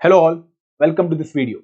Hello all, welcome to this video.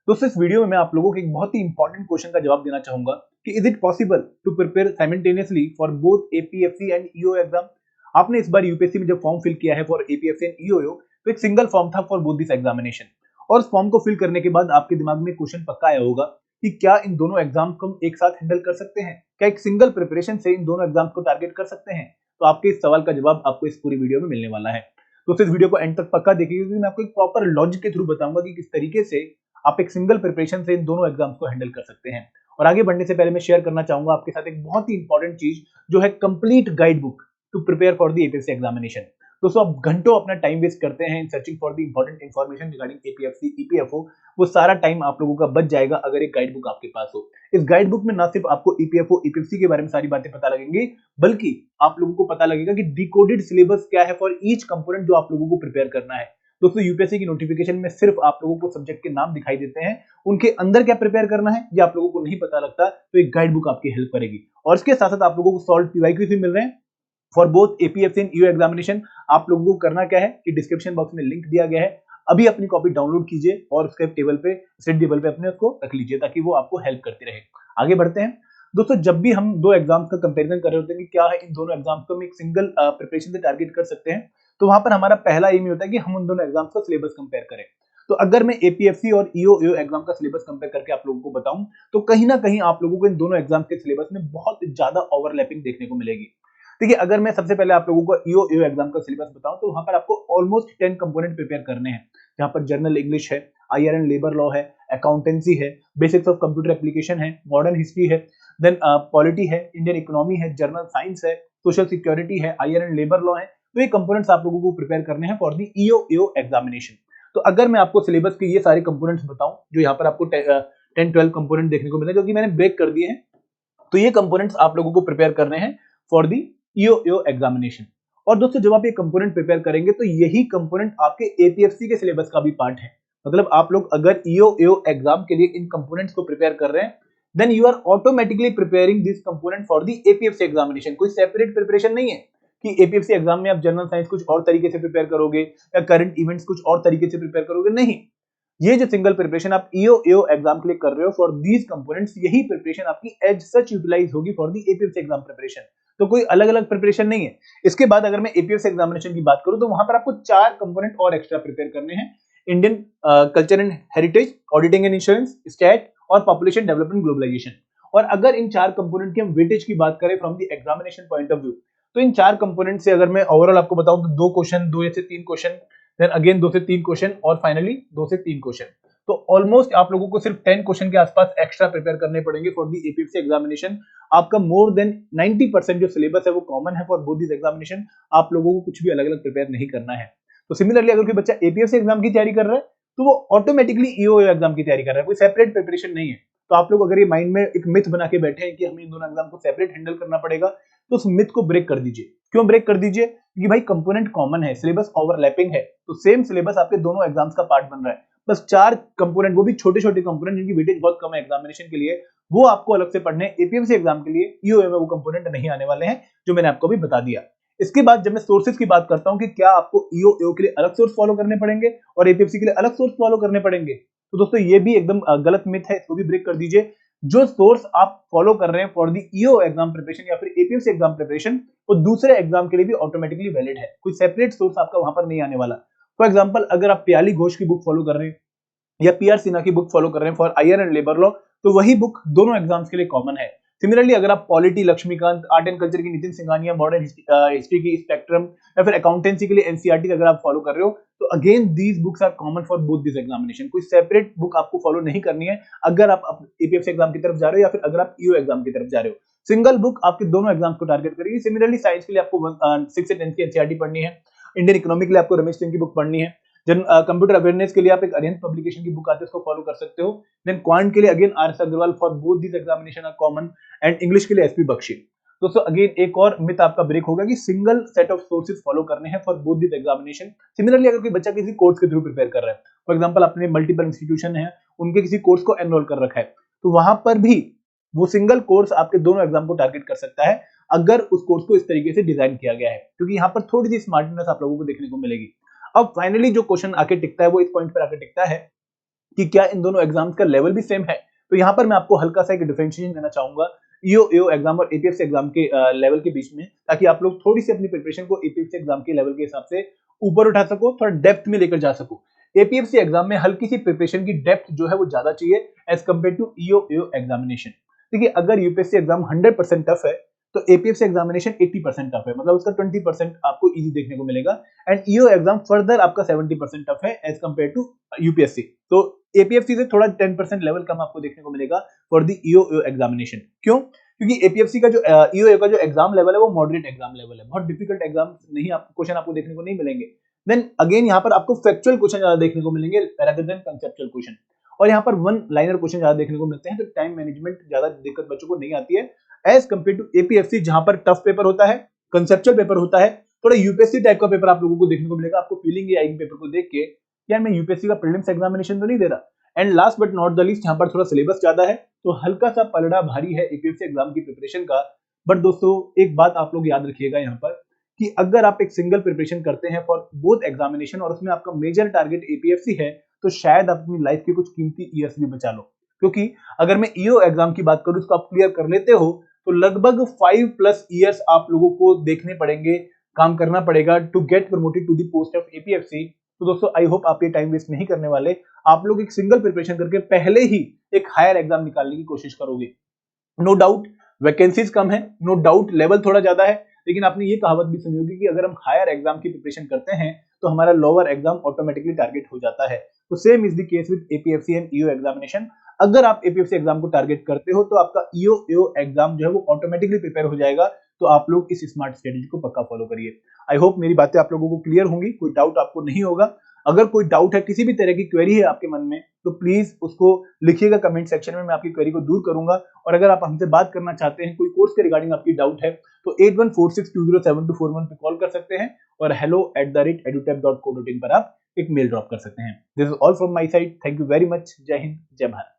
दोस्तों, इस video में मैं आप लोगों को एक बहुत ही इंपॉर्टेंट क्वेश्चन का जवाब देना चाहूंगा कि is it possible to prepare simultaneously for both APFC and EO exam. आपने इस बार यूपीएससी में जब फॉर्म फिल किया है फॉर एपीएफसी एंड ईओ तो एक सिंगल फॉर्म था फॉर बोथ दिस एग्जामिनेशन, और उस फॉर्म को फिल करने के बाद आपके दिमाग में क्वेश्चन पक्का आया होगा कि क्या इन दोनों एग्जाम को हम एक साथ हैंडल कर सकते हैं, क्या एक सिंगल प्रिपरेशन से इन दोनों एग्जाम को टारगेट कर सकते हैं। तो आपके इस सवाल का जवाब आपको इस पूरी वीडियो में मिलने वाला है। तो इस वीडियो को एंड तक पक्का देखिए, क्योंकि मैं आपको एक प्रॉपर लॉजिक के थ्रू बताऊंगा कि किस तरीके से आप एक सिंगल प्रिपरेशन से इन दोनों एग्जाम्स को हैंडल कर सकते हैं। और आगे बढ़ने से पहले मैं शेयर करना चाहूंगा आपके साथ एक बहुत ही इंपॉर्टेंट चीज, जो है complete guide book to prepare for the APSC examination. दोस्तों, आप घंटों अपना टाइम वेस्ट करते हैं in searching for the important information regarding APFC EPFO, वो सारा टाइम आप लोगों का बच जाएगा अगर एक गाइड बुक आपके पास हो। इस गाइड बुक में ना सिर्फ आपको ईपीएफओ ईपीएफसी के बारे में सारी बातें पता लगेंगी, बल्कि आप लोगों को पता लगेगा कि डिकोडेड सिलेबस क्या है फॉर ईच कंपोनेंट जो आप लोगों को प्रिपेयर करना है। दोस्तों, यूपीएससी की नोटिफिकेशन में सिर्फ आप लोगों को सब्जेक्ट के नाम दिखाई देते हैं, उनके अंदर क्या प्रिपेयर करना है ये आप लोगों को नहीं पता लगता, तो एक गाइड बुक आपकी हेल्प करेगी। और इसके साथ साथ आप लोगों को सॉल्व पीवाईक्यू भी मिल रहे हैं for both APFC and EO examination. आप लोगों को करना क्या है कि डिस्क्रिप्शन बॉक्स में लिंक दिया गया है, अभी अपनी कॉपी डाउनलोड कीजिए और उसके टेबल पे स्टडी टेबल पे अपने उसको रख लीजिए ताकि वो आपको हेल्प करती रहे। आगे बढ़ते हैं। दोस्तों, जब भी हम दो एग्जाम्स का कंपैरिजन कर रहे होते हैं कि क्या है इन दोनों एग्जाम्स को हम एक सिंगल प्रिपरेशन से टारगेट कर सकते हैं, तो वहां पर हमारा पहला एम होता है कि हम उन दोनों एग्जाम्स का सिलेबस कंपेयर करें। तो अगर मैं एपीएफसी और ईओ एग्जाम का सिलेबस कंपेयर करके आप लोगों को बताऊं, तो कहीं ना कहीं आप लोगों को इन दोनों एग्जाम के सिलेबस में बहुत ज्यादा ओवरलैपिंग देखने को मिलेगी। देखिए, अगर मैं सबसे पहले आप लोगों को ईओ एग्जाम का सिलेबस बताऊं, तो वहां पर आपको ऑलमोस्ट 10 कंपोनेंट प्रिपेयर करने हैं, जहां पर जनरल इंग्लिश है, आईआर एंड लेबर लॉ है, अकाउंटेंसी है, बेसिक्स ऑफ कंप्यूटर एप्लीकेशन है, मॉडर्न हिस्ट्री है, देन पॉलिटी है, इंडियन इकोनॉमी है, जर्नल साइंस है, सोशल सिक्योरिटी है, आईआर एंड लेबर लॉ है। तो ये कंपोनेंट्स आप लोगों को प्रिपेयर करने हैं फॉर द ईओ एग्जामिनेशन। तो अगर मैं आपको सिलेबस के ये सारे कंपोनेंट्स बताऊं, जो यहाँ पर आपको 10-12 कंपोनेंट देखने को मिले, जो कि मैंने ब्रेक कर दिए हैं, तो ये कंपोनेंट्स आप लोगों को प्रिपेयर करने हैं फॉर दी ईओ एग्जामिनेशन। और दोस्तों, जब आप ये कंपोनेंट प्रिपेयर करेंगे, तो यही कंपोनेंट आपके एपीएफसी के सिलेबस का भी पार्ट है। मतलब आप लोग अगर ईओ एग्जाम के लिए इन कंपोनेंट्स को प्रिपेयर कर रहे हैं, then you are automatically preparing this component for the APFC examination. कोई सेपरेट प्रिपरेशन नहीं है कि एपीएफसी एग्जाम में आप जनरल साइंस कुछ और तरीके से प्रिपेयर करोगे या करंट इवेंट्स कुछ और तरीके से प्रिपेयर करोगे, नहीं। ये जो सिंगल प्रिपरेशन आप ईओ एग्जाम के लिए कर रहे हो फॉर दीज कंपोनेंट्स, यही प्रिपरेशन आपकी एज सच यूटिलाइज होगी for the APFC exam preparation. तो कोई अलग अलग प्रिपरेशन नहीं है। इसके बाद अगर मैं एपीएफसी एग्जामिनेशन की बात करूं, तो वहां पर आपको 4 कंपोनेंट और एक्स्ट्रा प्रिपेयर करने हैं। Indian culture and heritage, auditing and insurance, stat और पॉपुलेशन डेवलपमेंट ग्लोबलाइजेशन। और अगर इन 4 कंपोनेंट की हम वेटेज की बात करें from the examination point of view, तो इन 4 कंपोनेंट से अगर मैं ओवरऑल आपको बताऊं, तो 2 क्वेश्चन, 2 से 3 क्वेश्चन, देन अगेन 2 से 3 क्वेश्चन, और फाइनली 2 से 3 क्वेश्चन। तो ऑलमोस्ट आप लोगों को सिर्फ 10 क्वेश्चन के आसपास एक्स्ट्रा प्रिपेयर करने पड़ेंगे फॉर दी एपीएफसी एग्जामिनेशन। आपका मोर देन 90% जो सिलेबस है वो कॉमन है फॉर बोथ दिस एग्जामिनेशन। आप लोगों को कुछ भी अलग अलग प्रिपेयर नहीं करना है। तो सिमिलरली, अगर कोई बच्चा एपीएफसी एग्जाम की तैयारी कर रहा है, तो वो ऑटोमेटिकली ईओ एग्जाम की तैयारी कर रहा है, कोई सेपरेट प्रिपरेशन नहीं है। तो आप लोग अगर ये माइंड में एक मिथ बना के बैठे हैं कि हमें इन दोनों एग्जाम को सेपरेट हैंडल करना पड़ेगा, तो उस मिथ को ब्रेक कर दीजिए। क्यों ब्रेक कर दीजिए? क्योंकि भाई कंपोनेंट कॉमन है, सिलेबस ओवरलैपिंग है, तो सेम सिलेबस आपके दोनों एग्जाम्स का पार्ट बन रहा है। बस 4 कंपोनेंट, वो भी छोटे छोटे कंपोनेंट जिनकी वेटेज बहुत कम है एग्जामिनेशन के लिए, वो आपको अलग से पढ़ने हैं। एपीएमसी एग्जाम के लिए ईओ में वो कंपोनेंट नहीं आने वाले हैं, जो मैंने आपको अभी बता दिया। इसके बाद जब मैं सोर्सेज की बात करता हूं कि क्या आपको ईओ के लिए अलग सोर्स फॉलो करने पड़ेंगे और एपीएमसी के लिए अलग सोर्स फॉलो करने पड़ेंगे, तो दोस्तों ये भी एकदम गलत मिथ है, इसको भी ब्रेक कर दीजिए। जो सोर्स आप फॉलो कर रहे हैं for the EO exam preparation या फिर एपीएमसी एग्जाम प्रिपरेशन, वो दूसरे एग्जाम के लिए भी ऑटोमेटिकली वैलिड है। कोई सेपरेट सोर्स आपका वहां पर नहीं आने वाला। फॉर एग्जांपल, अगर आप प्याली घोष की बुक फॉलो कर रहे हैं या पीआर सिन्हा की बुक फॉलो कर रहे हैं for IR and labour law, तो वही बुक दोनों एग्जाम्स के लिए कॉमन है। सिमिलरली, अगर आप polity Laxmikanth, art and culture की नितिन सिंघानिया, मॉडर्न हिस्ट्री की स्पेक्ट्रम, या फिर अकाउंटेंसी के लिए एनसीईआरटी अगर आप फॉलो कर रहे हो, तो again these books are common for both this examination. कोई सेपरेट बुक आपको फॉलो नहीं करनी है अगर आप एपीएफसी एग्जाम की तरफ जा रहे हो या फिर अगर आप ईओ एग्जाम की तरफ जा रहे हो। सिंगल बुक आपके दोनों एग्जाम्स को टारगेट करेगी। सिमिलरली, साइंस के लिए आपको 6 से 10 की एनसीईआरटी पढ़नी है, इंडियन इकोनॉमी के लिए आपको रमेश सिंह की बुक पढ़नी है, जन कंप्यूटर अवेयरनेस के लिए आप एक अरिहंत पब्लिकेशन की बुक आती है, उसको फॉलो कर सकते हो। देन क्वांट के लिए again R S. Agarwal for both this examination are common, and English के लिए एसपी बख्शी। दोस्तों, अगेन एक और मिथ आपका ब्रेक होगा कि single set of sources follow करने हैं for both this examination. Similarly, अगर कोई बच्चा किसी कोर्स के थ्रू प्रिपेयर कर रहा है, फॉर एग्जांपल अपने मल्टीपल इंस्टीट्यूशन है, उनके किसी कोर्स को एनरोल कर रखा है, तो वहां पर भी वो सिंगल कोर्स आपके दोनों एग्जाम को टारगेट कर सकता है अगर उस कोर्स को इस तरीके से डिजाइन किया गया है, क्योंकि यहाँ पर थोड़ी सी स्मार्टनेस आप लोगों को देखने को मिलेगी। अब फाइनली जो क्वेश्चन आके टिकता है वो इस पॉइंट पर आके टिकता है कि क्या इन दोनों एग्जाम्स का लेवल भी सेम है। तो यहाँ पर मैं आपको हल्का सा एक डिफरेंशिएशन देना चाहूंगा ईओ एग्जाम और एपीएफसी एग्जाम के लेवल के बीच में, ताकि आप लोग थोड़ी सी अपनी प्रिपरेशन को एपीएफसी एग्जाम के लेवल के हिसाब से ऊपर उठा सको, थोड़ा डेप्थ में लेकर जा सको। एपीएफसी एग्जाम में हल्की सी प्रिपरेशन की डेप्थ जो है वो ज्यादा चाहिए as compare to EO examination. देखिए अगर यूपीएससी एग्जाम 100% टफ है तो एपीएफसी एग्जामिनेशन 80% टफ है, मतलब उसका 20% आपको इजी देखने को मिलेगा। एंड ईओ एग्जाम फर्दर आपका 70% टफ है एज कम्पेयर टू यूपीएससी। तो एपीएफसी से थोड़ा 10% लेवल कम आपको देखने को मिलेगा फॉर द ईओ एग्जामिनेशन। क्यों? क्योंकि एपीएफसी का जो ईओ का जो एग्जाम लेवल है वो मॉडरेट एग्जाम लेवल है, बहुत डिफिकल्ट एग्जाम नहीं, आपको क्वेश्चन आपको देखने को नहीं मिलेंगे। देन अगेन यहाँ पर आपको फैक्चुअल क्वेश्चन ज्यादा देखने को मिलेंगे rather than कंसेप्चुअल क्वेश्चन, और यहाँ पर वन लाइनर क्वेश्चन ज्यादा देखने को मिलते हैं, तो टाइम मैनेजमेंट ज्यादा दिक्कत बच्चों को नहीं आती है एज कम्पेयर टू एपीएफसी, जहां पर टफ पेपर होता है, कंसेप्चुअल पेपर होता है, थोड़ा यूपीएससी टाइप का पेपर आप लोगों को देखने को मिलेगा। आपको फीलिंग ये आएगी पेपर को देख के यार मैं यूपीएससी का प्रीलिम्स एग्जामिनेशन तो नहीं दे रहा। And last but not the least, यहाँ पर थोड़ा सिलेबस ज्यादा है तो हल्का सा पलड़ा भारी है एपीएफसी एग्जाम की प्रिपरेशन का। बट दोस्तों एक बात आप लोग याद रखिएगा यहाँ पर कि अगर आप एक सिंगल प्रिपरेशन करते हैं फॉर बोथ एग्जामिनेशन और उसमें आपका मेजर टारगेट एपीएफसी है, तो शायद आप अपनी लाइफ के कुछ कीमती ईयर्स भी बचा लो। क्योंकि अगर मैं ईओ एग्जाम की बात करूं उसको आप क्लियर कर लेते हो तो लगभग 5+ ईयर्स आप लोगों को देखने पड़ेंगे, काम करना पड़ेगा to get promoted to the post of APFC. तो दोस्तों आई होप आप ये टाइम वेस्ट नहीं करने वाले, आप लोग एक सिंगल प्रिपरेशन करके पहले ही एक हायर एग्जाम निकालने की कोशिश करोगे। नो डाउट वैकेंसीज कम है, नो डाउट लेवल थोड़ा ज्यादा है, लेकिन आपने ये कहावत भी सुनी होगी कि अगर हम हायर एग्जाम की प्रिपरेशन करते हैं तो हमारा लोअर एग्जाम ऑटोमेटिकली टारगेट हो जाता है। तो same is the case with APFC and EO examination. अगर आप एपीएफसी एग्जाम को टारगेट करते हो तो आपका ईओ एग्जाम जो है वो ऑटोमेटिकली प्रिपेयर हो जाएगा। तो आप लोग इस स्मार्ट स्ट्रेटेजी को पक्का फॉलो करिए। आई होप मेरी बातें आप लोगों को क्लियर होंगी, कोई डाउट आपको नहीं होगा। अगर कोई डाउट है, किसी भी तरह की क्वेरी है आपके मन में, तो प्लीज उसको लिखिएगा कमेंट सेक्शन में, मैं आपकी क्वेरी को दूर करूंगा। और अगर आप हमसे बात करना चाहते हैं, कोई कोर्स के रिगार्डिंग आपकी डाउट है, तो 8146207241 पे कॉल कर सकते हैं और hello@edutech.co.in पर आप एक मेल ड्रॉप कर सकते हैं। This is all from my side. Thank you very much. जय हिंद, जय भारत।